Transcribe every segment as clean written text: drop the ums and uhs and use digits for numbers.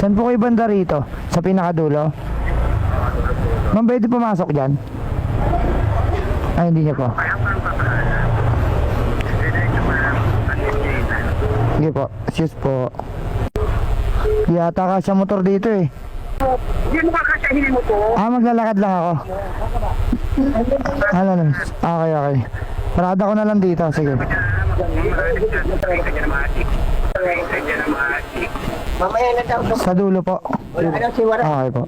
Saan po kayo banda rito? Sa pinakadulo? Ma'am, pwede pumasok dyan? Ay, hindi niya po. Sige po, excuse po. Yata ka sa motor dito eh. Hindi mo kakasahin mo po. Maglalakad lang ako. Ano lang? Okay. Parada ko na lang dito, sige. Mamaya na daw. Sa dulo po. Ano si Wara? Okay po.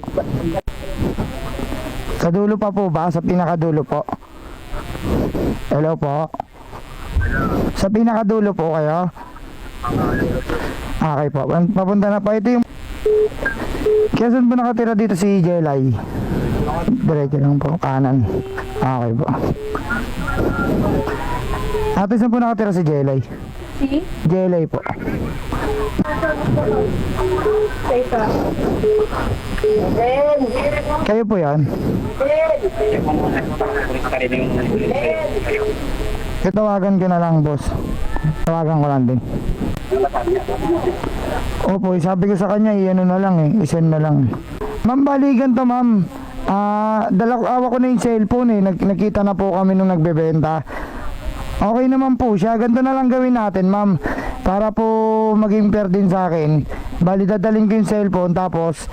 Sa dulo pa po ba? Sa pinakadulo po? Hello po? Sa pinakadulo po kayo? Okay po. Papunta na po. Ito yung... Kaya saan po nakatira dito si Jelay? Diretso lang po. Kanan. Okay po. Ate, saan po nakatira si Jelay? Si? Jelay po. Kayo po yan? Tawagan ko na lang, boss. Tawagan ko lang din. Opo, sabi ko sa kanya, i-ano na lang i-send na lang. Ma'am, baligan to, ma'am. Awa ko na yung cellphone Nakita na po kami nung nagbebenta. Okay naman po siya. Ganito na lang gawin natin, ma'am. Para po maging fair din sa akin. Bali, dadalhin ko yung cellphone tapos